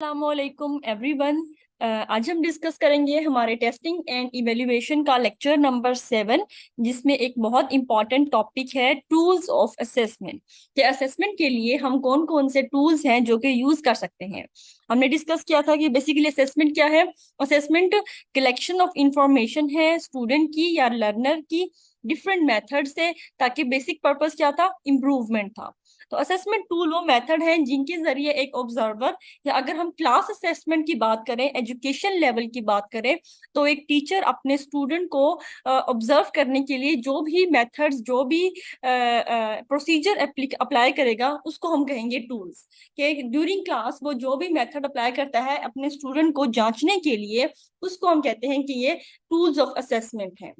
अस्सलामुअलैकुम एवरीवन। आज हम डिस्कस करेंगे हमारे टेस्टिंग एंड इवेल्युएशन का लेक्चर नंबर 7, जिसमें एक बहुत इंपॉर्टेंट टॉपिक है टूल्स ऑफ असेसमेंट। कि असेसमेंट के लिए हम कौन कौन से टूल्स हैं जो कि यूज कर सकते हैं। हमने डिस्कस किया था कि बेसिकली असेसमेंट क्या है। असेसमेंट कलेक्शन ऑफ इंफॉर्मेशन है स्टूडेंट की या लर्नर की डिफरेंट मेथड से, ताकि बेसिक पर्पस क्या था, इम्प्रूवमेंट था। तो असेसमेंट टूल वो मेथड है जिनके जरिए एक ऑब्जर्वर, या अगर हम क्लास असेसमेंट की बात करें, एजुकेशन लेवल की बात करें, तो एक टीचर अपने स्टूडेंट को ऑब्जर्व करने के लिए जो भी मेथड्स, जो भी प्रोसीजर अप्लाई करेगा, उसको हम कहेंगे टूल्स। कि ड्यूरिंग क्लास वो जो भी मेथड अप्लाई करता है अपने स्टूडेंट को जांचने के लिए, उसको हम कहते हैं कि ये टूल्स ऑफ असेसमेंट है।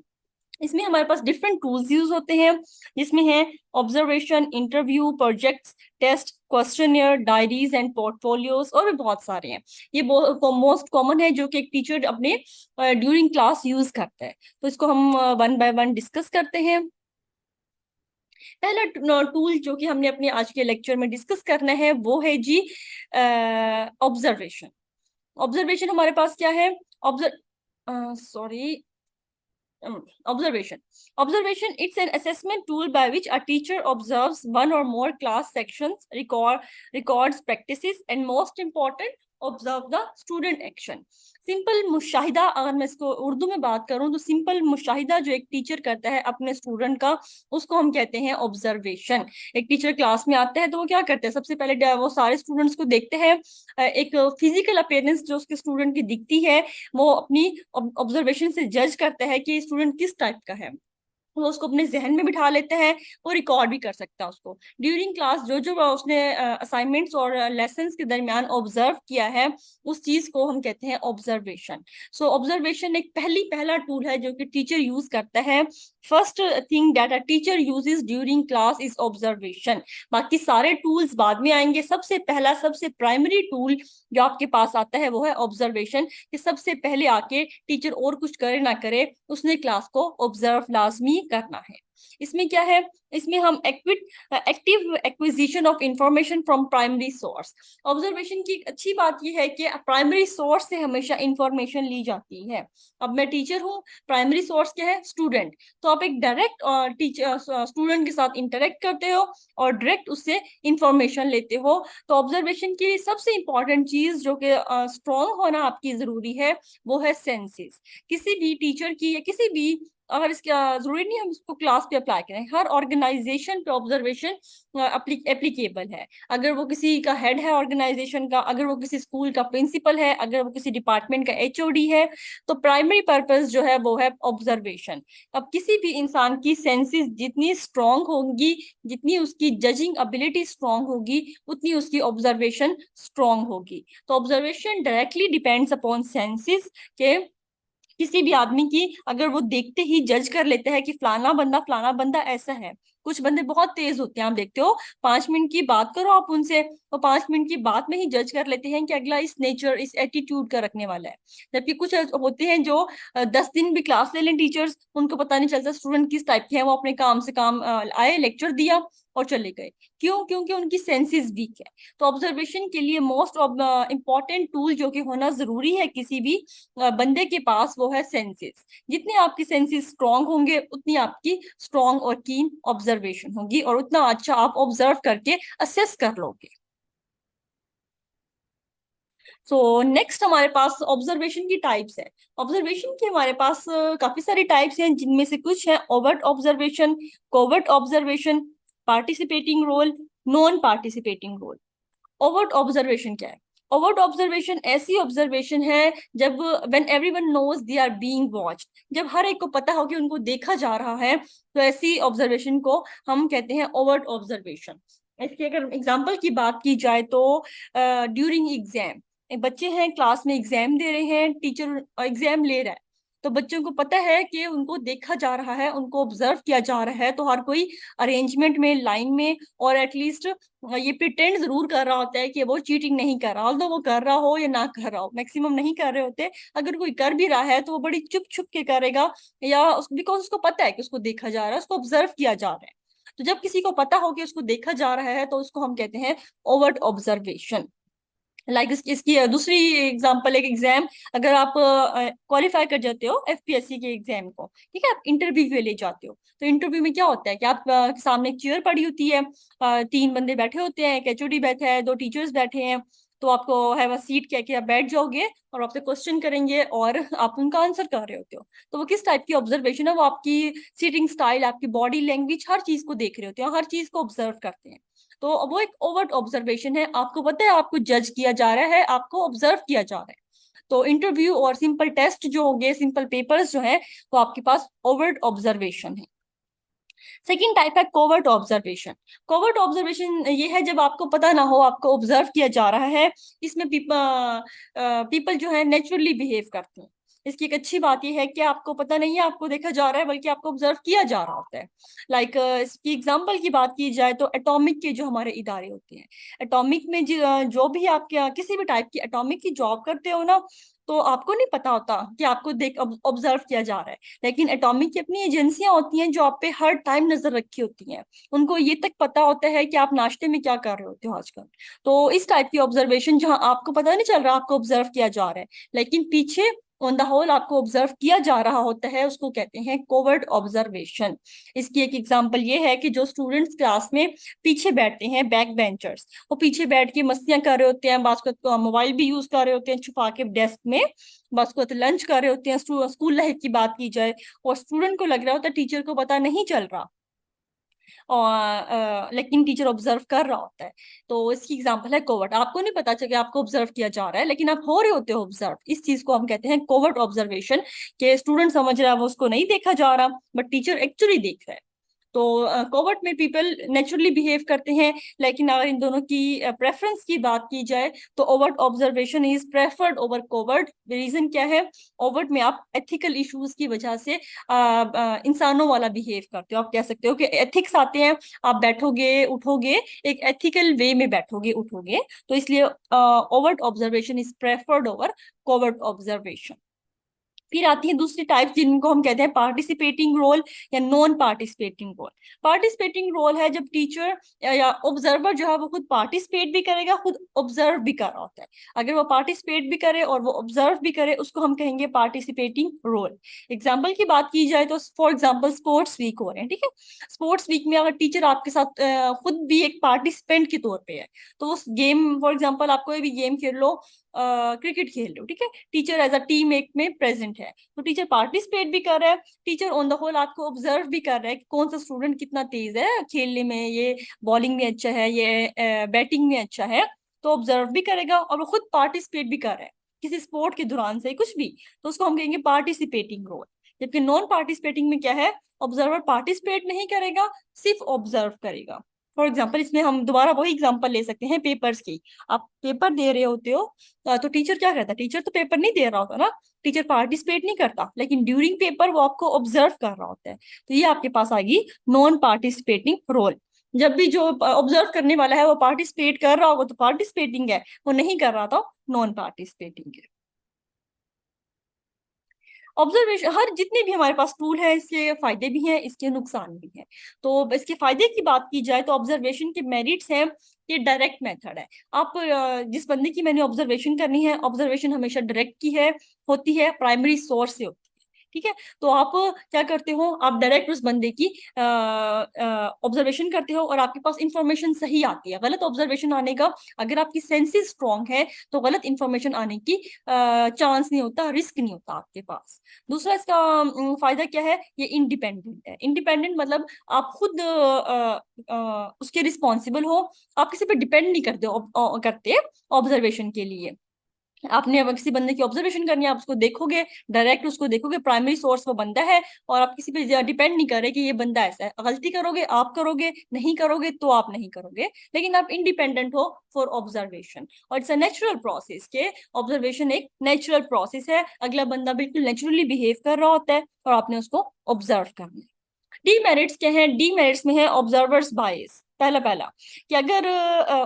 इसमें हमारे पास डिफरेंट टूल्स यूज होते हैं, जिसमें है observation, interview, projects, test, questionnaire, diaries and portfolios, और भी बहुत सारे हैं। ये मोस्ट कॉमन है जो कि एक टीचर अपने ड्यूरिंग क्लास यूज करता है। तो इसको हम वन बाय वन डिस्कस करते हैं। पहला टूल जो कि हमने अपने आज के लेक्चर में डिस्कस करना है वो है जी ऑब्जर्वेशन। ऑब्जर्वेशन हमारे पास क्या है? Observe sorry Observation. Observation, it's an assessment tool by which a teacher observes one or more class sections, records practices, and most important, observe the student action. Simple मुशाहिदा, अगर मैं इसको उर्दू में बात करूं तो सिंपल मुशाहिदा जो एक टीचर करता है अपने स्टूडेंट का, उसको हम कहते हैं ऑब्जर्वेशन। एक टीचर क्लास में आता है तो वो क्या करते हैं, सबसे पहले वो सारे स्टूडेंट्स को देखते हैं। एक फिजिकल अपीयरेंस जो उसके स्टूडेंट की दिखती है, वो अपनी ऑब्जर्वेशन से जज करता है कि स्टूडेंट किस टाइप का है। वो उसको अपने जहन में बिठा लेते हैं, वो रिकॉर्ड भी कर सकता है उसको ड्यूरिंग क्लास। जो जो उसने असाइनमेंट्स और लेसन्स के दरमियान ऑब्जर्व किया है, उस चीज को हम कहते हैं ऑब्जर्वेशन। सो ऑब्जर्वेशन एक पहला टूल है जो कि टीचर यूज करता है। First thing that a teacher uses during class is observation. बाकी सारे टूल्स बाद में आएंगे। सबसे पहला, सबसे प्राइमरी टूल जो आपके पास आता है वो है ऑब्जर्वेशन। कि सबसे पहले आके टीचर और कुछ करे ना करे, उसने क्लास को ऑब्जर्व लाजमी करना है। इसमें क्या है? इसमें हम active acquisition of information from primary source. Observation की एक अच्छी बात यह है कि प्राइमरी सोर्स से हमेशा इंफॉर्मेशन ली जाती है। अब मैं टीचर हूँ, प्राइमरी सोर्स क्या है? स्टूडेंट। तो आप एक डायरेक्ट टीचर स्टूडेंट के साथ इंटरेक्ट करते हो और डायरेक्ट उससे इंफॉर्मेशन लेते हो। तो ऑब्जर्वेशन की सबसे इंपॉर्टेंट चीज जो कि स्ट्रॉन्ग होना आपकी जरूरी है, वो है सेंसेस। किसी भी टीचर की या किसी भी, अगर इसका जरूरी नहीं हम इसको क्लास पे अप्लाई करें, हर ऑर्गेनाइजेशन पे ऑब्जर्वेशन एप्लीकेबल है। अगर वो किसी का हेड है ऑर्गेनाइजेशन का, अगर वो किसी स्कूल का प्रिंसिपल है, अगर वो किसी डिपार्टमेंट का एचओडी है, तो प्राइमरी पर्पस जो है वो है ऑब्जर्वेशन। अब किसी भी इंसान की सेंसेस जितनी स्ट्रांग होंगी, जितनी उसकी जजिंग एबिलिटी स्ट्रांग होगी, उतनी उसकी ऑब्जर्वेशन स्ट्रांग होगी। तो observation directly depends upon senses. के किसी भी आदमी की अगर वो देखते ही जज कर लेते हैं कि फलाना बंदा ऐसा है। कुछ बंदे बहुत तेज होते हैं, आप देखते हो, 5 मिनट की बात करो आप उनसे, तो 5 मिनट की बात में ही जज कर लेते हैं कि अगला इस नेचर, इस एटीट्यूड का रखने वाला है। जबकि कुछ होते हैं जो 10 दिन भी क्लास ले लें टीचर्स, उनको पता नहीं चलता स्टूडेंट किस टाइप के हैं। वो अपने काम से काम आए, लेक्चर दिया और चले गए। क्यों? क्योंकि उनकी सेंसेस वीक है। तो ऑब्जर्वेशन के लिए मोस्ट इंपॉर्टेंट टूल जो कि होना जरूरी है किसी भी बंदे के पास, वो है सेंसेस। जितने आपकी सेंसेस स्ट्रांग होंगे, उतनी आपकी स्ट्रांग और कीन ऑब्जर्वेशन होगी, और उतना अच्छा आप ऑब्जर्व करके असेस कर लोगे। सो नेक्स्ट हमारे पास ऑब्जर्वेशन की टाइप्स है। ऑब्जर्वेशन की हमारे पास काफी सारी टाइप्स हैं, जिनमें से कुछ है overt observation, covert observation, participating role, non participating role. Overt observation क्या है? ओवर्ट ऑब्जर्वेशन ऐसी ऑब्जर्वेशन है जब when everyone knows they are being watched, जब हर एक को पता हो कि उनको देखा जा रहा है, तो ऐसी ऑब्जर्वेशन को हम कहते हैं ओवर्ट ऑब्जर्वेशन। इसकी अगर एग्जांपल की बात की जाए तो ड्यूरिंग एग्जाम, बच्चे हैं क्लास में एग्जाम दे रहे हैं, टीचर एग्जाम ले रहा है, तो बच्चों को पता है कि उनको देखा जा रहा है, उनको ऑब्जर्व किया जा रहा है, तो हर कोई अरेंजमेंट में, लाइन में, और एटलीस्ट ये प्रिटेंड जरूर कर रहा होता है कि वो चीटिंग नहीं कर रहा, ऑल्दो वो कर रहा हो या ना कर रहा हो, मैक्सिमम नहीं कर रहे होते। अगर कोई कर भी रहा है तो वो बड़ी चुप छुप के करेगा, या बिकॉज उसको पता है कि उसको देखा जा रहा है, उसको ऑब्जर्व किया जा रहा है। तो जब किसी को पता हो कि उसको देखा जा रहा है, तो उसको हम कहते हैं ओवर्ट ऑब्जर्वेशन। लाइक इसकी दूसरी एग्जांपल, एक एग्जाम, अगर आप क्वालिफाई कर जाते हो एफपीएससी के एग्जाम को, ठीक है, आप इंटरव्यू के लिए जाते हो, तो इंटरव्यू में क्या होता है कि आप सामने एक चेयर पड़ी होती है, तीन बंदे बैठे होते हैं, एक एचओडी बैठा है, दो टीचर्स बैठे हैं, तो आपको हैव अ सीट कह के आप बैठ जाओगे और आपसे क्वेश्चन करेंगे और आप उनका आंसर कर रहे होते हो। तो वो किस टाइप की ऑब्जर्वेशन है, वो आपकी सीटिंग स्टाइल, आपकी बॉडी लैंग्वेज, हर चीज को देख रहे होते हैं, हर चीज को ऑब्जर्व करते हैं। तो वो एक ओवर्ट ऑब्जर्वेशन है, आपको पता है आपको जज किया जा रहा है, आपको ऑब्जर्व किया जा रहा है। तो इंटरव्यू और सिंपल टेस्ट जो होंगे, सिंपल पेपर्स जो है, वो आपके पास ओवर्ट ऑब्जर्वेशन है। सेकेंड टाइप है कोवर्ट ऑब्जर्वेशन। कोवर्ट ऑब्जर्वेशन ये है जब आपको पता ना हो आपको ऑब्जर्व किया जा रहा है। इसमें पीपल जो है नेचुरली बिहेव करते हैं। इसकी एक अच्छी बात यह है कि आपको पता नहीं है आपको देखा जा रहा है, बल्कि आपको ऑब्जर्व किया जा रहा होता है। लाइक इसकी एग्जांपल की बात की जाए तो एटॉमिक के जो हमारे इदारे होते हैं, एटॉमिक में जो भी आप किसी भी टाइप की एटॉमिक की जॉब करते हो ना, तो आपको नहीं पता होता कि आपको देख ऑब्जर्व किया जा रहा है। लेकिन एटॉमिक की अपनी एजेंसियां होती हैं जो आप पे हर टाइम नजर रखी होती हैं, उनको ये तक पता होता है कि आप नाश्ते में क्या कर रहे होते हो आजकल। तो इस टाइप की ऑब्जर्वेशन जहां आपको पता नहीं चल रहा आपको ऑब्जर्व किया जा रहा है, लेकिन पीछे ऑन द होल आपको ऑब्जर्व किया जा रहा होता है, उसको कहते हैं कोवर्ट ऑब्जर्वेशन। इसकी एक एग्जांपल ये है कि जो स्टूडेंट्स क्लास में पीछे बैठते हैं, बैक बेंचर्स, वो पीछे बैठ के मस्तियां कर रहे होते हैं, बात को मोबाइल भी यूज कर रहे होते हैं छुपा के डेस्क में, बस को लंच कर रहे होते हैं। स्कूल लाइफ की बात की जाए और स्टूडेंट को लग रहा होता है टीचर को पता नहीं चल रहा, और लेकिन टीचर ऑब्जर्व कर रहा होता है। तो इसकी एग्जांपल है कोवर्ट। आपको नहीं पता चल कि आपको ऑब्जर्व किया जा रहा है, लेकिन आप हो रहे होते हो ऑब्जर्व। इस चीज को हम कहते हैं कोवर्ट ऑब्जर्वेशन, कि स्टूडेंट समझ रहा है वो उसको नहीं देखा जा रहा, बट टीचर एक्चुअली देख रहा है। तो कोवर्ट में पीपल नेचुरली बिहेव करते हैं। लेकिन अगर इन दोनों की प्रेफरेंस की बात की जाए तो overt observation is preferred over covert. Reason क्या है? ओवर्ट में आप एथिकल इश्यूज की वजह से इंसानों वाला बिहेव करते हो, आप कह सकते हो कि एथिक्स आते हैं, आप बैठोगे उठोगे एक एथिकल वे में बैठोगे उठोगे, तो इसलिए overt observation is preferred over covert observation. फिर आती है दूसरी टाइप जिनको हम कहते हैं पार्टिसिपेटिंग रोल या non participating role. Participating role है जब टीचर या ऑब्जर्वर जो है वो खुद पार्टिसिपेट भी करेगा, खुद ऑब्जर्व भी कर रहा होता है। अगर वो पार्टिसिपेट भी करे और वो ऑब्जर्व भी करे, उसको हम कहेंगे पार्टिसिपेटिंग रोल। एग्जाम्पल की बात की जाए तो फॉर एग्जाम्पल स्पोर्ट्स वीक हो रहे हैं, ठीक है, स्पोर्ट्स वीक में अगर टीचर आपके साथ खुद भी एक पार्टिसिपेंट के तौर पे है, तो उस गेम, फॉर एग्जाम्पल आप कोई भी गेम खेल लो, क्रिकेट खेल लो, ठीक है, टीचर एज अ टीम एक में प्रेजेंट है, तो टीचर पार्टिसिपेट भी कर रहा है। टीचर ऑन द होल आपको ऑब्जर्व भी कर रहा है कि कौन सा स्टूडेंट कितना तेज है खेलने में, ये बॉलिंग में अच्छा है, ये बैटिंग में अच्छा है, तो ऑब्जर्व भी करेगा और वो खुद पार्टिसिपेट भी कर रहा है किसी स्पोर्ट के दौरान से कुछ भी, तो उसको हम कहेंगे पार्टिसिपेटिंग रोल। जबकि नॉन पार्टिसिपेटिंग में क्या है? ऑब्जर्वर पार्टिसिपेट नहीं करेगा, सिर्फ ऑब्जर्व करेगा। फॉर एग्जाम्पल इसमें हम दोबारा वही एग्जाम्पल ले सकते हैं पेपर्स की। आप पेपर दे रहे होते हो, तो टीचर क्या करता है? टीचर तो पेपर नहीं दे रहा होता ना, टीचर पार्टिसिपेट नहीं करता, लेकिन ड्यूरिंग पेपर वो आपको ऑब्जर्व कर रहा होता है। तो ये आपके पास आएगी नॉन पार्टिसिपेटिंग रोल। जब भी जो ऑब्जर्व करने वाला है वो पार्टिसिपेट कर रहा होगा तो पार्टिसिपेटिंग है, वो नहीं कर रहा तो नॉन पार्टिसिपेटिंग है। ऑब्जर्वेशन, हर जितने भी हमारे पास टूल है इसके फायदे भी हैं, इसके नुकसान भी हैं। तो इसके फायदे की बात की जाए तो ऑब्जर्वेशन के मेरिट्स हैं, ये डायरेक्ट मेथड है। आप जिस बंदे की मैंने ऑब्जर्वेशन करनी है, ऑब्जर्वेशन हमेशा डायरेक्ट की है, होती है, प्राइमरी सोर्स से होती है, ठीक है। तो आप क्या करते हो? आप डायरेक्ट उस बंदे की ऑब्जर्वेशन करते हो और आपके पास इंफॉर्मेशन सही आती है। गलत ऑब्जर्वेशन आने का, अगर आपकी सेंसेस स्ट्रांग है तो गलत इंफॉर्मेशन आने की चांस नहीं होता, रिस्क नहीं होता आपके पास। दूसरा इसका फायदा क्या है? ये इंडिपेंडेंट है। इंडिपेंडेंट मतलब आप खुद उसके रिस्पॉन्सिबल हो, आप किसी पे डिपेंड नहीं करते ऑब्जर्वेशन के लिए। आपने अगर किसी बंदे की ऑब्जर्वेशन करनी है, आप उसको देखोगे, डायरेक्ट उसको देखोगे, प्राइमरी सोर्स वो बंदा है, और आप किसी पे डिपेंड नहीं कर रहे कि ये बंदा ऐसा है। गलती करोगे आप करोगे, नहीं करोगे तो आप नहीं करोगे, लेकिन आप इंडिपेंडेंट हो फॉर ऑब्जर्वेशन। और इट्स अ नेचुरल प्रोसेस के ऑब्जर्वेशन एक नेचुरल प्रोसेस है, अगला बंदा बिल्कुल नेचुरली बिहेव कर रहा होता है और आपने उसको ऑब्जर्व करना है। डीमेरिट्स क्या है? डीमेरिट्स में है ऑब्जर्वर्स बायस। पहला पहला कि अगर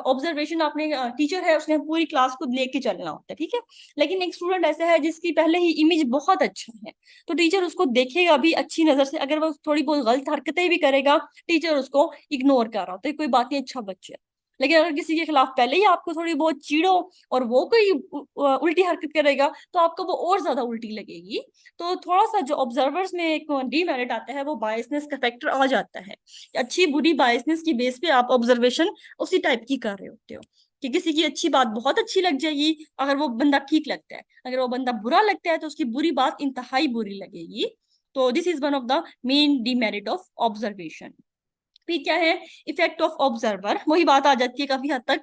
ऑब्जर्वेशन आपने, टीचर है उसने पूरी क्लास को लेके चलना होता है, ठीक है, लेकिन एक स्टूडेंट ऐसा है जिसकी पहले ही इमेज बहुत अच्छा है, तो टीचर उसको देखेगा भी अच्छी नजर से। अगर वो थोड़ी बहुत गलत हरकतें भी करेगा, टीचर उसको इग्नोर कर रहा होता है, कोई बात नहीं, अच्छा बच्चा है। लेकिन अगर किसी के खिलाफ पहले ही आपको थोड़ी बहुत चिढ़ो और वो कोई उल्टी हरकत करेगा तो आपको वो और ज्यादा उल्टी लगेगी। तो थोड़ा सा जो ऑब्जर्वर्स में एक डीमेरिट आता है वो बायसनेस का फैक्टर आ जाता है। अच्छी बुरी बायसनेस की बेस पे आप ऑब्जर्वेशन उसी टाइप की कर रहे होते हो कि किसी की अच्छी बात बहुत अच्छी लग जाएगी अगर वो बंदा ठीक लगता है, अगर वो बंदा बुरा लगता है तो उसकी बुरी बात इंतहाई बुरी लगेगी। तो this is one of the main demerit of observation. फिर क्या है, इफेक्ट ऑफ ऑब्जर्वर, वही बात आ जाती है काफी हद तक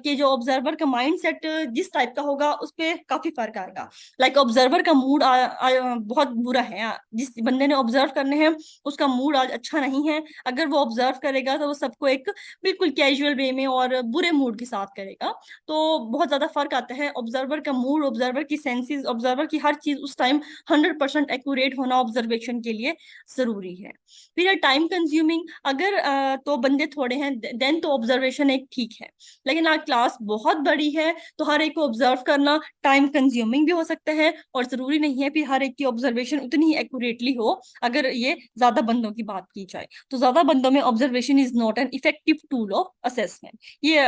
कि जो ऑब्जर्वर का माइंड सेट जिस टाइप का होगा उस पर काफी फर्क आएगा। लाइक ऑब्जर्वर का मूड बहुत बुरा है, जिस बंदे ने ऑब्जर्व करने हैं उसका मूड आज अच्छा नहीं है, अगर वो ऑब्जर्व करेगा तो वो सबको एक बिल्कुल कैजुअल वे में और बुरे मूड के साथ करेगा। तो बहुत ज्यादा फर्क आता है ऑब्जर्वर का मूड, ऑब्जर्वर की सेंसेस, ऑब्जर्वर की हर चीज उस टाइम 100% एक्यूरेट होना ऑब्जर्वेशन के लिए जरूरी है। फिर टाइम कंज्यूमिंग, अगर तो बंदे थोड़े हैं देन तो ऑब्जर्वेशन एक ठीक है, लेकिन आज क्लास बहुत बड़ी है तो हर एक को ऑब्जर्व करना टाइम कंज्यूमिंग भी हो सकता है और जरूरी नहीं है फिर हर एक की ऑब्जर्वेशन उतनी ही एक्यूरेटली हो। अगर ये ज्यादा बंदों की बात की जाए तो ज्यादा बंदों में observation is not an effective tool of assessment. ये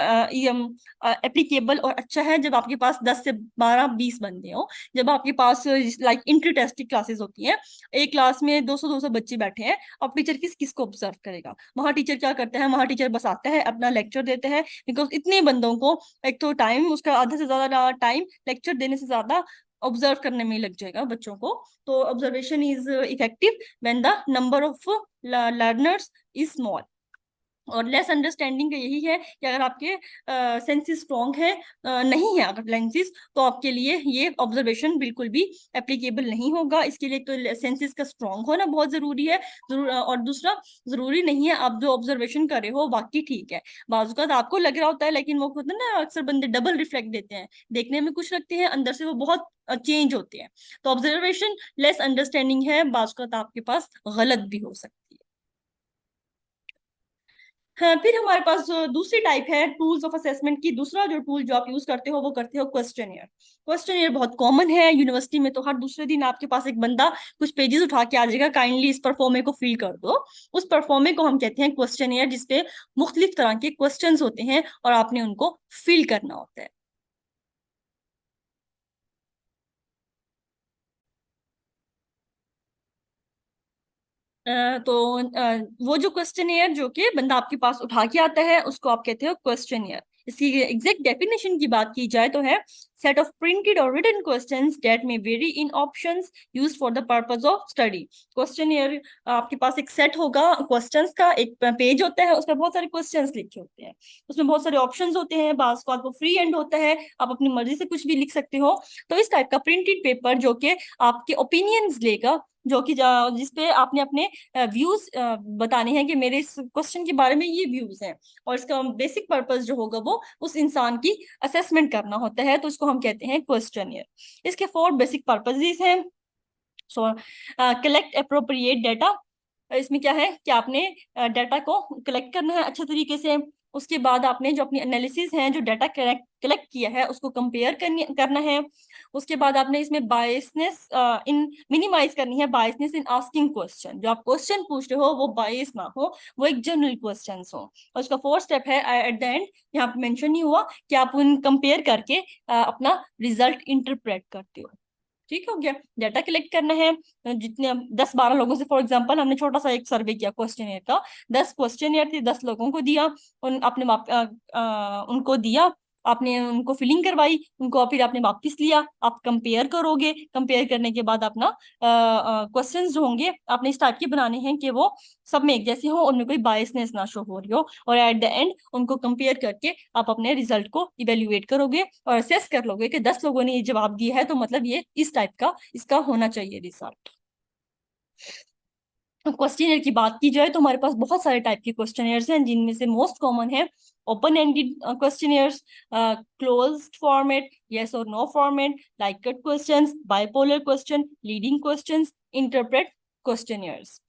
एप्लीकेबल और अच्छा है जब आपके पास 10 से 12 20 बंदे हो, जब आपके पास लाइक इंट्री टेस्ट की क्लासेस होती हैं, एक क्लास में 200 बच्चे बैठे हैं, अब टीचर किस किस को ऑब्जर्व करेगा? वहां टीचर क्या करता है, वहां टीचर बस आता है अपना लेक्चर देते हैं, बिकॉज इतने बंदों को एक तो टाइम उसका आधा से ज्यादा टाइम लेक्चर देने से ज्यादा ऑब्जर्व करने में लग जाएगा बच्चों को। तो observation is effective when the number of learners is small. और लेस अंडरस्टैंडिंग का यही है कि अगर आपके सेंसेस स्ट्रॉन्ग है नहीं है अगर लेंसेज, तो आपके लिए ये ऑब्जर्वेशन बिल्कुल भी एप्लीकेबल नहीं होगा। इसके लिए तो सेंसेस का स्ट्रॉन्ग होना बहुत जरूरी है। और दूसरा, जरूरी नहीं है आप जो ऑब्जर्वेशन कर रहे हो वाकई ठीक है, बाजुकात आपको लग रहा होता है लेकिन वो खुद ना अक्सर बंदे डबल रिफ्लेक्ट देते हैं, देखने में कुछ रखते हैं अंदर से वो बहुत चेंज होते हैं। तो ऑब्जर्वेशन लेस अंडरस्टैंडिंग है, बाजुकात आपके पास गलत भी हो सकती है। हाँ, फिर हमारे पास जो दूसरी टाइप है टूल्स ऑफ असेसमेंट की, दूसरा जो टूल जो आप यूज करते हो वो करते हो क्वेश्चनियर। क्वेश्चनियर बहुत कॉमन है यूनिवर्सिटी में, तो हर दूसरे दिन आपके पास एक बंदा कुछ पेजेस उठा के आ जाएगा, काइंडली इस परफॉर्मे को फिल कर दो। उस परफॉर्मे को हम कहते हैं क्वेश्चनियर, जिसपे मुख्तलिफ तरह के क्वेश्चंस होते हैं और आपने उनको फिल करना होता है। तो वो जो क्वेश्चनियर जो कि बंदा आपके पास उठा के आता है उसको आप कहते हो क्वेश्चनियर। इसकी एग्जैक्ट डेफिनेशन की बात की जाए तो है सेट ऑफ प्रिंटेड और written questions that may vary in options used for the purpose of study. Questionnaire, आपके पास एक सेट होगा क्वेश्चंस का, एक पेज होता है उसमें बहुत सारे क्वेश्चंस लिखे होते हैं, उसमें बहुत सारे ऑप्शंस होते हैं, बास को आपको फ्री एंड होता है, आप अपनी मर्जी से कुछ भी लिख सकते हो। तो इस टाइप का प्रिंटेड पेपर जो कि आपके ओपिनियंस लेगा, जो कि जिसपे आपने अपने व्यूज बताने हैं कि मेरे इस क्वेश्चन के बारे में ये व्यूज हैं, और इसका बेसिक पर्पस जो होगा वो उस इंसान की असेसमेंट करना होता है, तो इसको हम कहते हैं क्वेश्चनियर। इसके 4 बेसिक पर्पसेस हैं। सो कलेक्ट अप्रोप्रिएट डाटा, इसमें क्या है कि आपने डाटा को कलेक्ट करना है अच्छे तरीके से। उसके बाद आपने जो अपनी एनालिसिस है, जो डाटा कलेक्ट किया है उसको कंपेयर करना है। उसके बाद आपने इसमें बायसनेस इन मिनिमाइज करनी है, बायसनेस इन आस्किंग क्वेश्चन, जो आप क्वेश्चन पूछ रहे हो वो बायस ना हो, वो एक जनरल क्वेश्चन हो। और उसका 4 स्टेप है एट द एंड, यहाँ पे मेंशन नहीं हुआ कि आप उन कंपेयर करके अपना रिजल्ट इंटरप्रेट करते हो। ठीक हो गया, डाटा कलेक्ट करना है। जितने 10-12 लोगों से फॉर एग्जांपल हमने छोटा सा एक सर्वे किया क्वेश्चनियर का, 10 क्वेश्चनियर थे, 10 लोगों को दिया, उन आपने उनको दिया, आपने उनको फिलिंग करवाई, उनको फिर आपने वापस लिया, आप कंपेयर करोगे, कंपेयर करने के बाद अपना क्वेश्चंस जो होंगे आपने इस टाइप के बनाने हैं कि वो सब में एक जैसे हो, उनमें कोई बायसनेस ना शो हो रही हो, और एट द एंड उनको कंपेयर करके आप अपने रिजल्ट को इवेल्युएट करोगे और असेस कर लोगे कि 10 लोगों ने ये जवाब दिया है तो मतलब ये इस टाइप का इसका होना चाहिए रिजल्ट। क्वेश्चनियर की बात की जाए तो हमारे पास बहुत सारे टाइप के क्वेश्चनियर्स हैं, जिनमें से मोस्ट कॉमन है open ended questionnaires, closed format, yes और no format, Likert questions, bipolar question, leading questions, interpret questionnaires.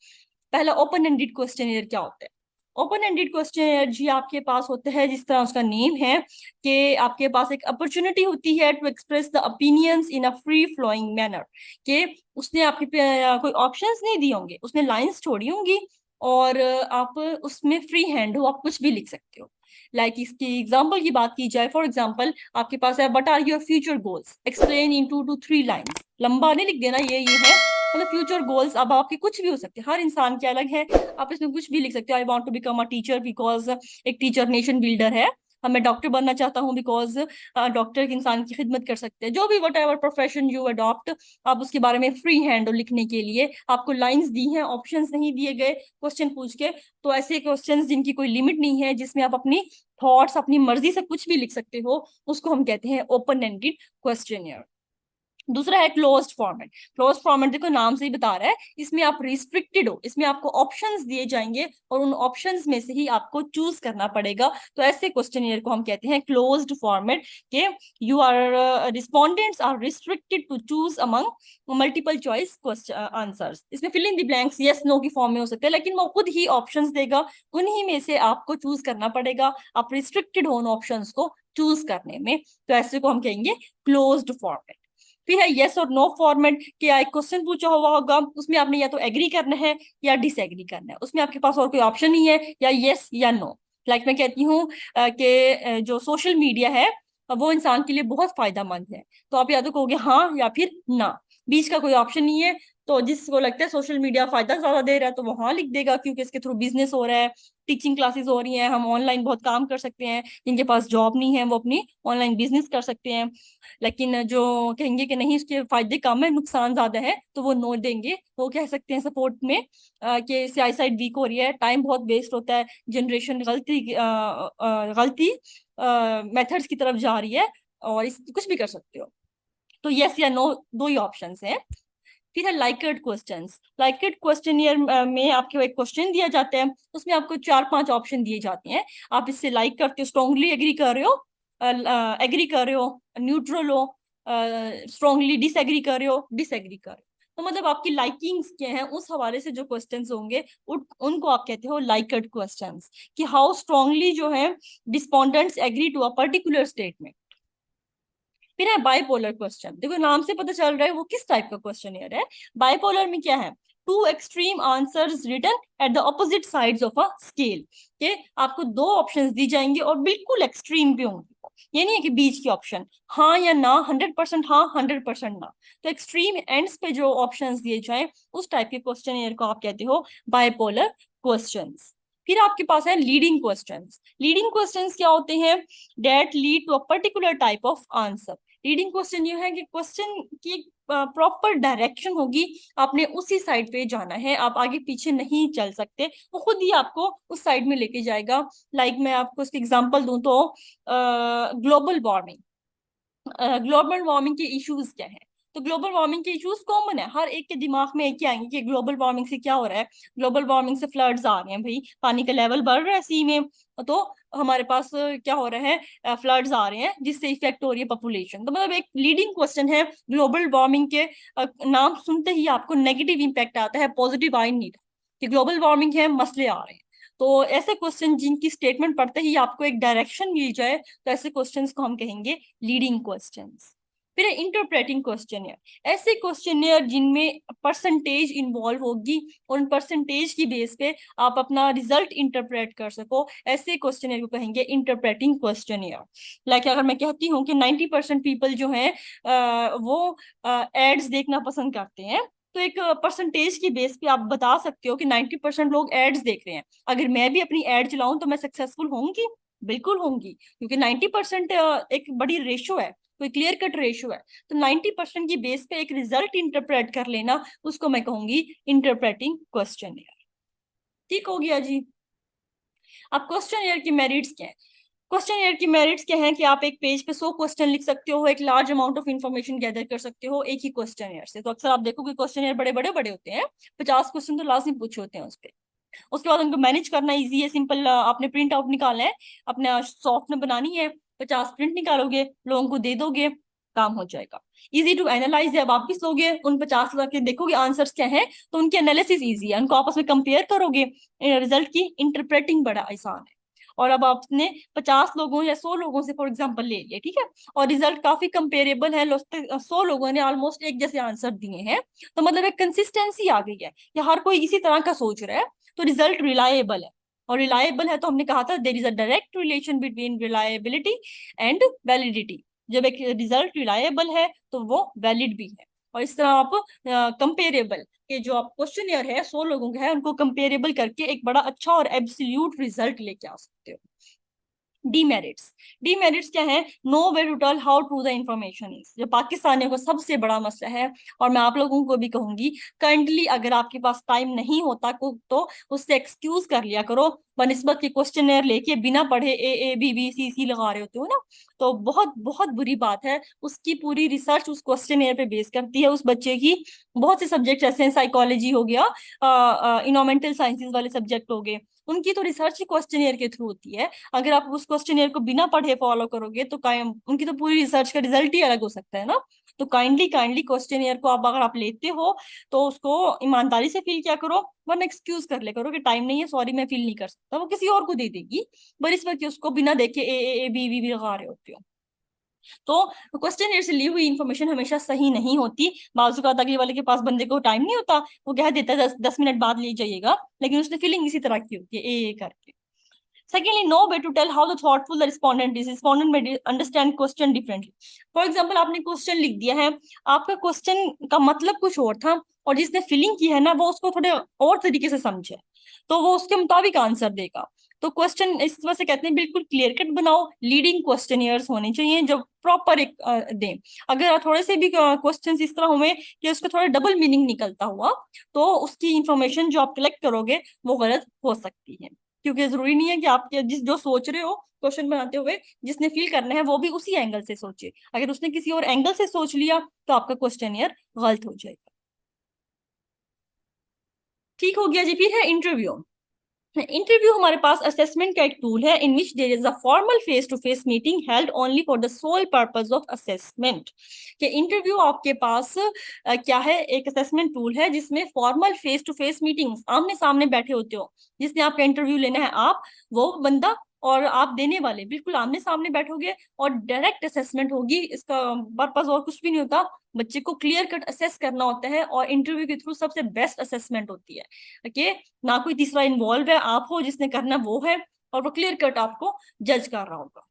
पहला ओपन एंडेड क्वेश्चनियर क्या होता है? ओपन एंडेड क्वेश्चनियर जी आपके पास होता है, जिस तरह उसका नेम है कि आपके पास एक अपॉर्चुनिटी होती है to express the opinions in a free flowing manner, कि उसने आपके पे कोई ऑप्शंस नहीं दिए होंगे, उसने लाइंस छोड़ी होंगी और आप उसमें फ्री हैंड हो, आप कुछ भी लिख सकते हो। लाइक इसकी एग्जांपल की बात की जाए, फॉर एग्जांपल आपके पास है what are your future goals, explain in 2 to 3 lines. लंबा नहीं लिख देना, ये है मतलब फ्यूचर गोल्स। अब आपके कुछ भी हो सकते हैं, हर इंसान के अलग है, आप इसमें कुछ भी लिख सकते हो। I want to become a teacher because एक टीचर नेशन बिल्डर है। अब मैं डॉक्टर बनना चाहता हूँ बिकॉज डॉक्टर इंसान की खिदमत कर सकते हैं। जो भी what ever profession you adopt, आप उसके बारे में फ्री हैंड हो लिखने के लिए। आपको लाइंस दी हैं, ऑप्शंस नहीं दिए गए क्वेश्चन पूछ के। तो ऐसे क्वेश्चंस जिनकी कोई लिमिट नहीं है, जिसमें आप अपनी थॉट्स अपनी मर्जी से कुछ भी लिख सकते हो, उसको हम कहते हैं ओपन एंडेड क्वेश्चन। दूसरा है क्लोज्ड फॉर्मेट। क्लोज्ड फॉर्मेट देखो नाम से ही बता रहा है, इसमें आप रिस्ट्रिक्टेड हो, इसमें आपको ऑप्शंस दिए जाएंगे और उन ऑप्शंस में से ही आपको चूज करना पड़ेगा। तो ऐसे क्वेश्चनियर को हम कहते हैं क्लोज्ड फॉर्मेट के you are respondents are restricted to choose among multiple choice answers. इसमें fill in the blanks yes no की फॉर्म में हो सकते हैं, लेकिन वो खुद ही ऑप्शंस देगा, उन्हीं में से आपको चूज करना पड़ेगा। आप रिस्ट्रिक्टेड हो उन ऑप्शंस को चूज करने में। तो ऐसे को हम कहेंगे क्लोज्ड फॉर्मेट। फिर है यस और नो फॉर्मेट, कि एक क्वेश्चन पूछा हुआ होगा, उसमें आपने या तो एग्री करना है या डिसएग्री करना है, उसमें आपके पास और कोई ऑप्शन नहीं है, या यस या नो। लाइक मैं कहती हूँ कि जो सोशल मीडिया है वो इंसान के लिए बहुत फायदेमंद है, तो आप या तो कहोगे हाँ या फिर ना, बीच का कोई ऑप्शन नहीं है। तो जिसको लगता है सोशल मीडिया फायदा ज्यादा दे रहा है तो वो हाँ लिख देगा, क्योंकि इसके थ्रू बिजनेस हो रहा है, टीचिंग क्लासेस हो रही हैं, हम ऑनलाइन बहुत काम कर सकते हैं। जिनके पास जॉब नहीं है वो अपनी ऑनलाइन बिजनेस कर सकते हैं। लेकिन जो कहेंगे कि नहीं इसके फायदे कम है नुकसान ज्यादा है, तो वो नो देंगे। वो कह सकते हैं सपोर्ट में कि सी आई साइड वीक हो रही है, टाइम बहुत वेस्ट होता है, जनरेशन गलती मेथड्स की तरफ जा रही है, और इस कुछ भी कर सकते हो। तो यस या नो दो ही ऑप्शंस हैं। फिर है लाइकेड क्वेश्चंस। लाइकेड क्वेश्चनियर में आपको एक क्वेश्चन दिया जाता है, उसमें आपको 4-5 ऑप्शन दिए जाते हैं। आप इससे लाइक करते हो, स्ट्रांगली एग्री कर रहे हो, एग्री कर रहे हो, न्यूट्रल हो, स्ट्रांगली डिसएग्री कर रहे हो, डिसएग्री कर रहे हो। तो मतलब आपकी लाइकिंग्स क्या हैं, उस हवाले से जो क्वेश्चंस होंगे उनको आप कहते हो लाइकेड क्वेश्चंस, कि हाउ स्ट्रांगली जो है respondents agree to a particular statement. फिर है बाइपोलर क्वेश्चन। देखो नाम से पता चल रहा है वो किस टाइप का क्वेश्चन है। बाइपोलर में क्या है, two extreme answers written at the opposite sides of a scale, के आपको दो ऑप्शंस दी जाएंगे और बिल्कुल एक्सट्रीम पे होंगे। ये नहीं है कि बीच के ऑप्शन हाँ या ना, 100% हाँ 100% ना। तो एक्सट्रीम एंड्स पे जो ऑप्शंस दिए जाए उस टाइप के क्वेश्चन को आप कहते हो बाइपोलर क्वेश्चंस। फिर आपके पास है लीडिंग क्वेश्चंस। लीडिंग क्वेश्चंस क्या होते हैं, that lead to a particular type of answer. Leading question ये है कि क्वेश्चन की प्रॉपर डायरेक्शन होगी, आपने उसी साइड पे जाना है, आप आगे पीछे नहीं चल सकते, वो खुद ही आपको उस साइड में लेके जाएगा। लाइक मैं आपको इसकी एग्जांपल दूं तो ग्लोबल वार्मिंग। ग्लोबल वार्मिंग के इश्यूज क्या है, तो ग्लोबल वार्मिंग के इश्यूज कॉमन है, हर एक के दिमाग में एक ही आएंगे कि ग्लोबल वार्मिंग से क्या हो रहा है। ग्लोबल वार्मिंग से फ्लड्स आ रहे हैं भाई, पानी का लेवल बढ़ रहा है सी में, तो हमारे पास क्या हो रहा है, फ्लड्स आ रहे हैं जिससे इफेक्ट हो रही है पॉपुलेशन। तो मतलब एक लीडिंग क्वेश्चन है ग्लोबल वार्मिंग के। नाम सुनते ही आपको नेगेटिव इम्पैक्ट आता है, पॉजिटिव आई नहीं, कि ग्लोबल वार्मिंग है मसले आ रहे हैं। तो ऐसे क्वेश्चन जिनकी स्टेटमेंट पढ़ते ही आपको एक डायरेक्शन मिल जाए, तो ऐसे क्वेश्चंस को हम कहेंगे लीडिंग क्वेश्चंस। फिर इंटरप्रेटिंग क्वेश्चनियर। ऐसे क्वेश्चनियर जिनमें परसेंटेज इन्वॉल्व होगी और उन परसेंटेज की बेस पे आप अपना रिजल्ट इंटरप्रेट कर सको, ऐसे क्वेश्चनियर को कहेंगे इंटरप्रेटिंग क्वेश्चनियर। लाइक अगर मैं कहती हूँ कि 90% पीपल जो हैं वो एड्स देखना पसंद करते हैं, तो एक परसेंटेज की बेस पे आप बता सकते हो कि 90% लोग एड्स देख रहे हैं, अगर मैं भी अपनी एड चलाऊं तो मैं सक्सेसफुल होंगी, बिल्कुल होंगी, क्योंकि 90% एक बड़ी रेशो है, कोई क्लियर कट रेशो है। तो 90% की बेस पे एक रिजल्ट इंटरप्रेट कर लेना, उसको मैं कहूंगी इंटरप्रेटिंग क्वेश्चन। ठीक हो गया जी। अब क्वेश्चन की मेरिट्स क्या है, क्वेश्चन की मेरिट्स क्या है कि आप एक पेज पे 100 क्वेश्चन लिख सकते हो, एक large amount of information gather कर सकते हो एक ही क्वेश्चन से। तो अक्सर आप देखोगे क्वेश्चन बड़े बड़े बड़े होते हैं, 50 क्वेश्चन तो लाजमी पूछे होते हैं उस पे। उसके बाद उनको मैनेज करना इजी है, सिंपल, आपने प्रिंट आउट निकालना है, अपना सॉफ्ट में बनानी है, 50 प्रिंट निकालोगे, लोगों को दे दोगे, काम हो जाएगा। इजी टू एनालाइज है, वापिस लोगे उन 50 के देखोगे आंसर्स क्या है, तो उनकी एनालिसिस इजी है, उनको आपस में कंपेयर करोगे, रिजल्ट की इंटरप्रेटिंग बड़ा आसान है। और अब आपने 50 लोगों या 100 लोगों से फॉर एग्जांपल ले लिया, ठीक है, और रिजल्ट काफी कंपेरेबल है, 100 लोगों ने ऑलमोस्ट एक जैसे आंसर दिए हैं, तो मतलब एक कंसिस्टेंसी आ गई है कि हर कोई इसी तरह का सोच रहा है, तो रिजल्ट रिलायबल है। और रिलायबल है तो हमने कहा था there is a direct relation between reliability and validity. जब एक रिजल्ट रिलायबल है तो वो वैलिड भी है। और इस तरह आप कंपेरेबल के जो आप क्वेश्चनियर है 100 लोगों का है उनको कंपेरेबल करके एक बड़ा अच्छा और एब्सोल्यूट रिजल्ट लेके आ सकते हो। डीमेरिट्स, डीमेरिट्स क्या है? No way to tell how true the information is, जो पाकिस्तानियों का सबसे बड़ा मसला है। और मैं आप लोगों को भी कहूंगी काइंडली अगर आपके पास टाइम नहीं होता तो उससे एक्सक्यूज कर लिया करो, बनिस्बत के क्वेश्चनर लेके बिना पढ़े A A B B C C लगा रहे होते हो ना, तो बहुत बहुत बुरी बात है। उसकी पूरी रिसर्च उस क्वेश्चनर पे बेस करती है उस बच्चे की। बहुत से सब्जेक्ट ऐसे हैं, साइकोलॉजी हो गया, इन्वायरमेंटल साइंसेज वाले सब्जेक्ट हो गए, उनकी तो रिसर्च ही क्वेश्चनियर के थ्रू होती है। अगर आप उस क्वेश्चनियर को बिना पढ़े फॉलो करोगे तो कायम उनकी तो पूरी रिसर्च का रिजल्ट ही अलग हो सकता है ना। तो काइंडली काइंडली क्वेश्चनियर को आप अगर आप लेते हो तो उसको ईमानदारी से फिल किया करो, वरना एक्सक्यूज कर ले करो कि टाइम नहीं है, सॉरी मैं फिल नहीं कर सकता, वो किसी और को दे देगी। पर इस वक्त उसको बिना देखे A A B B लगा रहे होते हो। तो क्वेश्चन से ली हुई इन्फॉर्मेशन हमेशा सही नहीं होती। बाजू का अगले वाले के पास बंदे को टाइम नहीं होता, वो कह देता है 10 मिनट बाद ले जाइएगा, लेकिन उसने फीलिंग इसी तरह की होती है ए करके। Secondly, know way to tell how the thoughtful the respondent is. Respondent may understand question differently. For example, आपने क्वेश्चन लिख दिया है, आपका क्वेश्चन का मतलब कुछ और था और जिसने फिलिंग की है ना वो उसको थोड़े और तरीके से समझे, तो वो उसके मुताबिक आंसर देगा। तो क्वेश्चन इस वजह से कहते हैं बिल्कुल क्लियर कट बनाओ, लीडिंग क्वेश्चनियर्स होने चाहिए जो प्रॉपर एक दें। अगर थोड़े से भी क्वेश्चंस इस तरह हुए कि उसका थोड़ा डबल मीनिंग निकलता हुआ, तो उसकी इंफॉर्मेशन जो आप कलेक्ट करोगे वो गलत हो सकती है। क्योंकि जरूरी नहीं है कि आप जिस जो सोच रहे हो क्वेश्चन बनाते हुए जिसने फील करना है वो भी उसी एंगल से सोचे। अगर उसने किसी और एंगल से सोच लिया तो आपका क्वेश्चन यार गलत हो जाएगा। ठीक हो गया जी। फिर है इंटरव्यू। इंटरव्यू हमारे पास असेसमेंट का एक टूल है in which there is a formal face to face meeting held only for the sole purpose of assessment. कि इंटरव्यू आपके पास क्या है, एक असेसमेंट टूल है जिसमें formal face to face meeting, आमने सामने बैठे होते हो, जिसने आपका इंटरव्यू लेना है आप वो बंदा और आप देने वाले बिल्कुल आमने सामने बैठोगे और डायरेक्ट असेसमेंट होगी। इसका पर्पस और कुछ भी नहीं होता, बच्चे को क्लियर कट असेस करना होता है और इंटरव्यू के थ्रू सबसे बेस्ट असेसमेंट होती है। ओके, ना कोई तीसरा इन्वॉल्व है, आप हो जिसने करना वो है, और वो क्लियर कट आपको जज कर रहा होगा।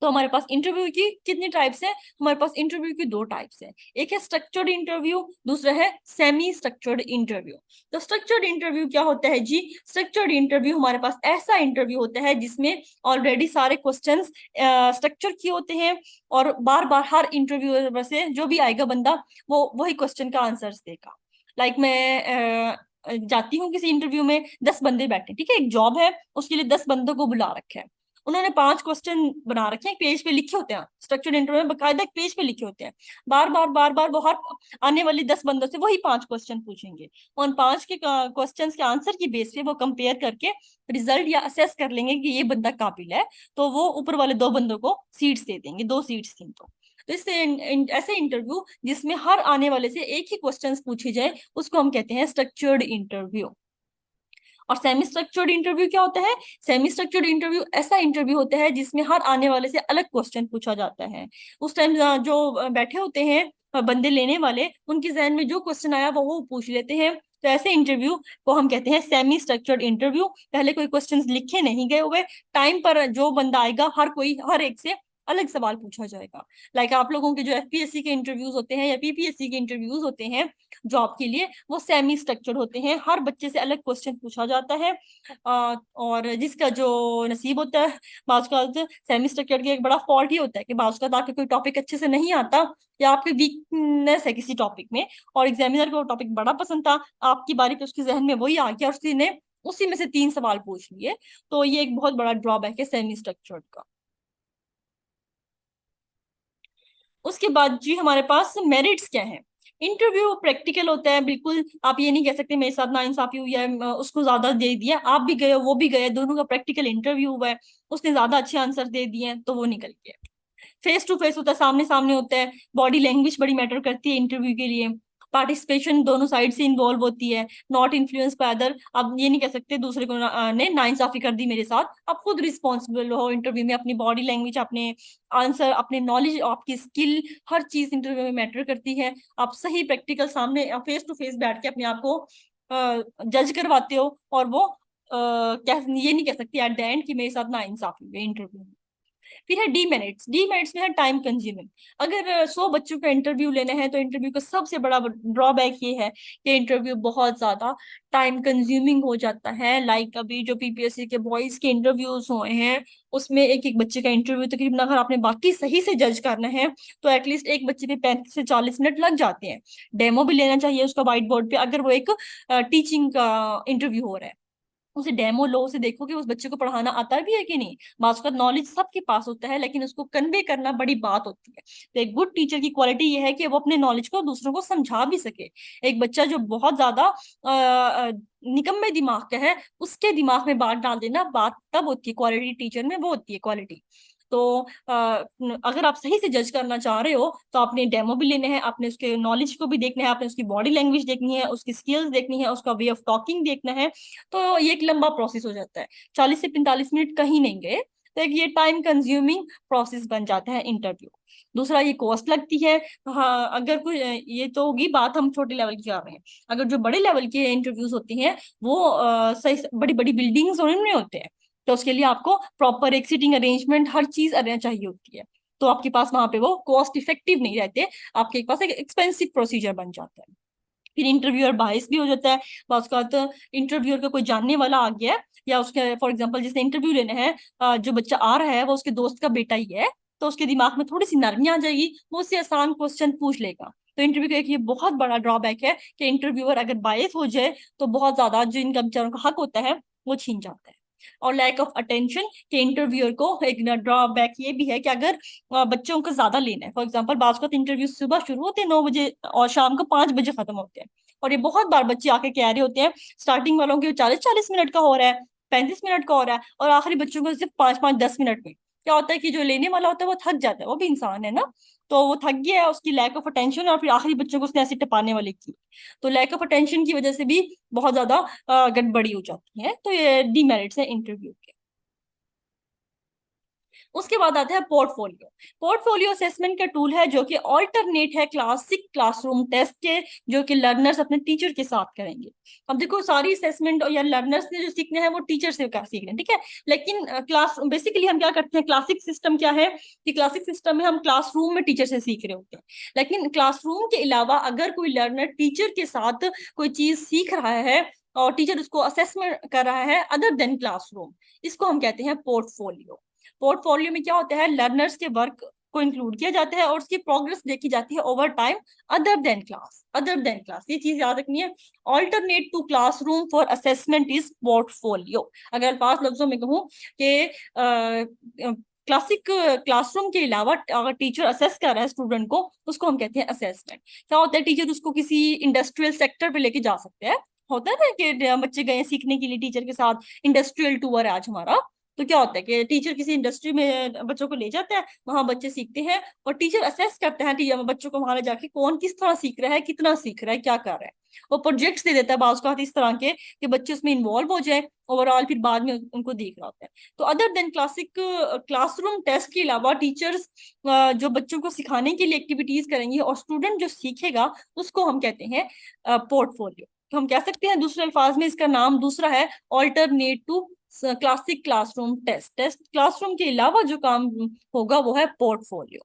तो हमारे पास इंटरव्यू की कितनी टाइप्स है? हमारे पास इंटरव्यू की दो टाइप्स है, एक है स्ट्रक्चर्ड इंटरव्यू, दूसरा है सेमी स्ट्रक्चर्ड इंटरव्यू। तो स्ट्रक्चर्ड इंटरव्यू क्या होता है जी? स्ट्रक्चर्ड इंटरव्यू हमारे पास ऐसा इंटरव्यू होता है जिसमें ऑलरेडी सारे क्वेश्चंस स्ट्रक्चर किए होते हैं और बार बार हर इंटरव्यू से जो भी आएगा बंदा वो वही क्वेश्चन का आंसर देगा। लाइक मैं जाती हूँ किसी इंटरव्यू में, 10 बंदे बैठे, ठीक है, एक जॉब है उसके लिए 10 बंदों को बुला रखा है, उन्होंने 5 क्वेश्चन बना रखे हैं, पेज पे लिखे होते हैं, स्ट्रक्चर्ड इंटरव्यू में बकायदा पेज पे लिखे होते हैं। बार बार वो हर आने वाली 10 बंदों से वही 5 क्वेश्चन पूछेंगे, उन 5 के क्वेश्चन के आंसर की बेस पे वो कंपेयर करके रिजल्ट या असेस कर लेंगे कि ये बंदा काबिल है, तो वो ऊपर वाले 2 बंदों को सीट्स दे देंगे, 2 सीट्स थी तो इससे ऐसे इंटरव्यू जिसमें हर आने वाले से एक ही क्वेश्चंस पूछे जाए उसको हम कहते हैं स्ट्रक्चर्ड इंटरव्यू। और सेमी स्ट्रक्चर्ड इंटरव्यू क्या होता है? सेमी स्ट्रक्चर्ड इंटरव्यू ऐसा इंटरव्यू होता है जिसमें हर आने वाले से अलग क्वेश्चन पूछा जाता है। उस टाइम जो बैठे होते हैं बंदे लेने वाले, उनके जहन में जो क्वेश्चन आया वो पूछ लेते हैं। तो ऐसे इंटरव्यू को हम कहते हैं सेमी स्ट्रक्चर्ड इंटरव्यू। पहले कोई क्वेश्चंस लिखे नहीं गए हुए, टाइम पर जो बंदा आएगा हर एक से अलग सवाल पूछा जाएगा। लाइक आप लोगों के जो FPSC के इंटरव्यूज होते हैं या PPSC के इंटरव्यूज होते हैं जॉब के लिए, वो सेमी स्ट्रक्चर्ड होते हैं, हर बच्चे से अलग क्वेश्चन पूछा जाता है। और जिसका जो नसीब होता है, बाज़ का सेमी स्ट्रक्चर्ड का एक बड़ा फॉल्ट ही होता है कि बाज़ का आपको कोई टॉपिक अच्छे से नहीं आता या आपकी वीकनेस है किसी टॉपिक में और एग्जामिनर को टॉपिक बड़ा पसंद था, आपकी बारी पे उसके जहन में वही आ गया और उसने उसी में से 3 सवाल पूछ लिए, तो ये एक बहुत बड़ा ड्रॉबैक है सेमी स्ट्रक्चर्ड का। उसके बाद जी हमारे पास मेरिट्स क्या है? इंटरव्यू प्रैक्टिकल होता है, बिल्कुल आप ये नहीं कह सकते मेरे साथ नाइंसाफी हुई है, उसको ज्यादा दे दिया, आप भी गए हो वो भी गए, दोनों का प्रैक्टिकल इंटरव्यू हुआ है, उसने ज्यादा अच्छे आंसर दे दिए हैं तो वो निकल गया। फेस टू फेस होता है, सामने सामने होता है, बॉडी लैंग्वेज बड़ी मैटर करती है इंटरव्यू के लिए, पार्टिसिपेशन दोनों साइड से इन्वॉल्व होती है, नॉट इन्फ्लुएंस बाय अदर। आप ये नहीं कह सकते दूसरे को ने नाइंसाफी कर दी मेरे साथ, आप खुद रिस्पॉन्सिबल हो इंटरव्यू में, अपनी बॉडी लैंग्वेज, अपने आंसर, अपने नॉलेज, आपकी स्किल, हर चीज इंटरव्यू में मैटर करती है। आप सही प्रैक्टिकल सामने फेस टू फेस बैठ के अपने आप को जज करवाते हो और वो क्या ये नहीं कह सकती एट द एंड कि मेरे साथ ना इंसाफी हुई इंटरव्यू में। फिर है डीमेरिट्स। डीमेरिट्स में है टाइम कंज्यूमिंग। अगर 100 बच्चों का इंटरव्यू लेना है तो इंटरव्यू का सबसे बड़ा ड्रॉबैक ये है कि इंटरव्यू बहुत ज्यादा टाइम कंज्यूमिंग हो जाता है। लाइक अभी जो पीपीएससी के बॉयज के इंटरव्यूज हुए हैं, उसमें एक एक बच्चे का इंटरव्यू तकरीबन, अगर आपने बाकी सही से जज करना है तो एटलीस्ट एक बच्चे पे 35 से 40 मिनट लग जाते हैं। डेमो भी लेना चाहिए उसका व्हाइट बोर्ड पे, अगर वो एक टीचिंग का इंटरव्यू हो रहा है। उसे डेमो लो, उसे देखो कि उस बच्चे को पढ़ाना आता भी है कि नहीं। बात का नॉलेज सबके पास होता है, लेकिन उसको कन्वे करना बड़ी बात होती है। तो एक गुड टीचर की क्वालिटी ये है कि वो अपने नॉलेज को दूसरों को समझा भी सके। एक बच्चा जो बहुत ज्यादा निकम्मे दिमाग का है, उसके दिमाग में बात डाल देना बात तब होती है क्वालिटी, टीचर में वो होती है क्वालिटी। तो अगर आप सही से जज करना चाह रहे हो तो आपने डेमो भी लेने हैं, आपने उसके नॉलेज को भी देखना है, आपने उसकी बॉडी लैंग्वेज देखनी है, उसकी स्किल्स देखनी है, उसका वे ऑफ टॉकिंग देखना है। तो ये एक लंबा प्रोसेस हो जाता है, 40 से 45 मिनट कहीं नहीं गए। तो एक ये टाइम कंज्यूमिंग प्रोसेस बन जाता है इंटरव्यू। दूसरा ये कॉस्ट लगती है। हाँ, अगर कोई ये तो होगी बात, हम छोटे लेवल की कर रहे हैं। अगर जो बड़े लेवल के इंटरव्यूज होते हैं वो सही बड़ी बड़ी बिल्डिंग्स उनमें होते हैं। तो उसके लिए आपको प्रॉपर एक सीटिंग अरेंजमेंट, हर चीज अरेंज चाहिए होती है। तो आपके पास वहां पे वो कॉस्ट इफेक्टिव नहीं रहते, आपके पास एक एक्सपेंसिव प्रोसीजर बन जाता है। फिर इंटरव्यूअर बायस भी हो जाता है। बात का तो इंटरव्यूअर का कोई जानने वाला आ गया है, या उसके फॉर एग्जांपल जिसने इंटरव्यू लेना है, जो बच्चा आ रहा है वो उसके दोस्त का बेटा ही है, तो उसके दिमाग में थोड़ी सी नरमी आ जाएगी, वो उससे आसान क्वेश्चन पूछ लेगा। तो इंटरव्यू का एक ये बहुत बड़ा ड्रॉबैक है कि इंटरव्यूअर अगर बायस हो जाए तो बहुत ज्यादा जो इनका बेचारों का हक होता है वो छीन जाता है। और लैक ऑफ अटेंशन के इंटरव्यूअर को एक ड्रॉबैक ये भी है कि अगर बच्चों को ज्यादा लेना है, फॉर एग्जाम्पल बात का इंटरव्यू सुबह शुरू होते हैं 9 बजे और शाम को 5 बजे खत्म होते हैं। और ये बहुत बार बच्चे आके कह रहे होते हैं, स्टार्टिंग वालों के 40-40 मिनट का हो रहा है, 35 मिनट का हो रहा है, और आखिरी बच्चों को सिर्फ 5-5-10 मिनट में। क्या होता है कि जो लेने वाला होता है वो थक जाता है, वो भी इंसान है ना। तो वो थक गया है, उसकी लैक ऑफ अटेंशन, और फिर आखिरी बच्चों को उसने ऐसे टपाने वाले की। तो लैक ऑफ अटेंशन की वजह से भी बहुत ज्यादा गड़बड़ी हो जाती है। तो ये डीमेरिट्स है इंटरव्यू के। उसके बाद आता है पोर्टफोलियो। पोर्टफोलियो असेसमेंट का टूल है जो कि ऑल्टरनेट है क्लासिक क्लासरूम टेस्ट के, जो कि लर्नर्स अपने टीचर के साथ करेंगे। अब देखो सारी असेसमेंट या लर्नर्स ने जो सीखना है वो टीचर से सीख रहे हैं, ठीक है। लेकिन क्लास बेसिकली हम क्या करते हैं, क्लासिक सिस्टम क्या है कि क्लासिक सिस्टम में हम क्लासरूम में टीचर से सीख रहे होते हैं। लेकिन क्लासरूम के अलावा अगर कोई लर्नर टीचर के साथ कोई चीज सीख रहा है और टीचर उसको असेसमेंट कर रहा है अदर देन क्लासरूम, इसको हम कहते हैं पोर्टफोलियो। पोर्टफोलियो में क्या होता है, लर्नर्स के वर्क को इंक्लूड किया जाता है और उसकी प्रोग्रेस देखी जाती है over time. Other than class, other than class, ये चीज याद रखनी है। Alternate to classroom for assessment is portfolio. अगर अल्फाज लफ्जों में कहूँ कि क्लासिक क्लासरूम के अलावा अगर टीचर असेस कर रहा है स्टूडेंट को, उसको हम कहते हैं असेसमेंट। क्या होता है, टीचर उसको किसी इंडस्ट्रियल सेक्टर पे लेके जा सकते हैं। होता है ना कि बच्चे गए सीखने के लिए टीचर के साथ, इंडस्ट्रियल टूर है आज हमारा। तो क्या होता है कि टीचर किसी इंडस्ट्री में बच्चों को ले जाता है, वहां बच्चे सीखते हैं, और टीचर असेस करते हैं टीचर बच्चों को वहां जाके कौन किस तरह सीख रहा है, कितना सीख रहा है, क्या कर रहा है। वो प्रोजेक्ट्स दे देता है बाज का इस तरह के कि बच्चे उसमें इन्वॉल्व हो जाए ओवरऑल, फिर बाद में उनको देख रहा होता है। तो other than classic classroom test के अलावा टीचर्स जो बच्चों को सिखाने के लिए एक्टिविटीज करेंगे और स्टूडेंट जो सीखेगा उसको हम कहते हैं पोर्टफोलियो। तो हम कह सकते हैं दूसरे अल्फाज में इसका नाम दूसरा है alternate to classic classroom test. Test classroom के अलावा जो काम होगा वो है पोर्टफोलियो।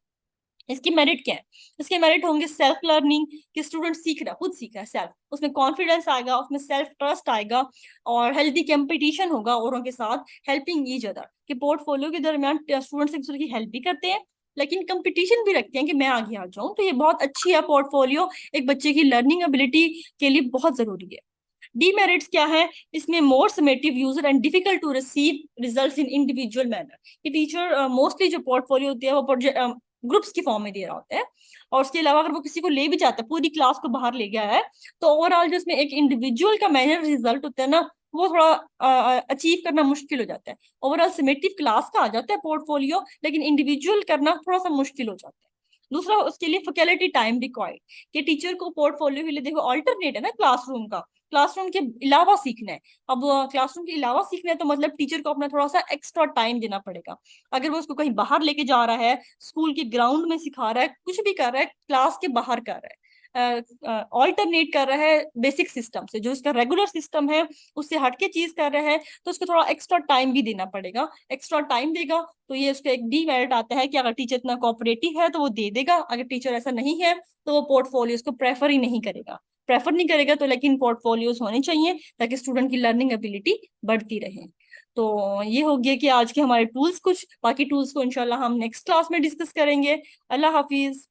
इसकी मेरिट क्या है, इसके मेरिट होंगे सेल्फ लर्निंग, कि स्टूडेंट सीख रहा है, खुद सीख रहा है सेल्फ, उसमें कॉन्फिडेंस आएगा, उसमें सेल्फ ट्रस्ट आएगा, और हेल्दी कंपटीशन होगा औरों के साथ, हेल्पिंग ईच अदर, कि पोर्टफोलियो के दरमियान स्टूडेंट्स एक दूसरे की हेल्प भी करते हैं लेकिन कंपटीशन भी रखते हैं कि मैं आगे आ जाऊं। तो ये बहुत अच्छी है पोर्टफोलियो, एक बच्चे की लर्निंग एबिलिटी के लिए बहुत जरूरी है। डीमेरिट्स क्या है, इसमें more summative user and difficult to receive results in individual manner, कि टीचर मोस्टली जो पोर्टफोलियो होती है वो ग्रुप्स की फॉर्म में दे रहा होता है। और उसके अलावा अगर वो किसी को ले भी जाता है, पूरी क्लास को बाहर ले गया है, तो ओवरऑल जो इसमें एक इंडिविजुअल का मैनर रिजल्ट होता है ना, वो थोड़ा अचीव करना मुश्किल हो जाता है। ओवरऑल सिमेटिव क्लास का आ जाता है पोर्टफोलियो, लेकिन इंडिविजुअल करना थोड़ा सा मुश्किल हो जाता है। दूसरा उसके लिए फैकल्टी टाइम रिक्वायर्ड, कि टीचर को पोर्टफोलियो के लिए देखो ऑल्टरनेट है ना क्लासरूम का, क्लासरूम के अलावा सीखना है। अब क्लासरूम के अलावा सीखना है तो मतलब टीचर को अपना थोड़ा सा एक्स्ट्रा टाइम देना पड़ेगा। अगर वो उसको कहीं बाहर लेके जा रहा है, स्कूल के ग्राउंड में सिखा रहा है, कुछ भी कर रहा है, क्लास के बाहर कर रहा है, ऑल्टरनेट कर रहा है बेसिक सिस्टम से, जो उसका रेगुलर सिस्टम है उससे हटके चीज कर रहा है, तो उसको थोड़ा एक्स्ट्रा टाइम भी देना पड़ेगा। एक्स्ट्रा टाइम देगा तो ये उसका एक डीमेरिट आता है कि अगर टीचर इतना कोऑपरेटिव है तो वो दे देगा, अगर टीचर ऐसा नहीं है तो वो पोर्टफोलियोज को प्रेफर ही नहीं करेगा। प्रेफर नहीं करेगा तो लेकिन पोर्टफोलियोज होने चाहिए ताकि स्टूडेंट की लर्निंग एबिलिटी बढ़ती रहे। तो ये हो गया कि आज के हमारे टूल्स कुछ, बाकी टूल्स को इंशाल्लाह हम नेक्स्ट क्लास में डिस्कस करेंगे। अल्लाह हाफिज।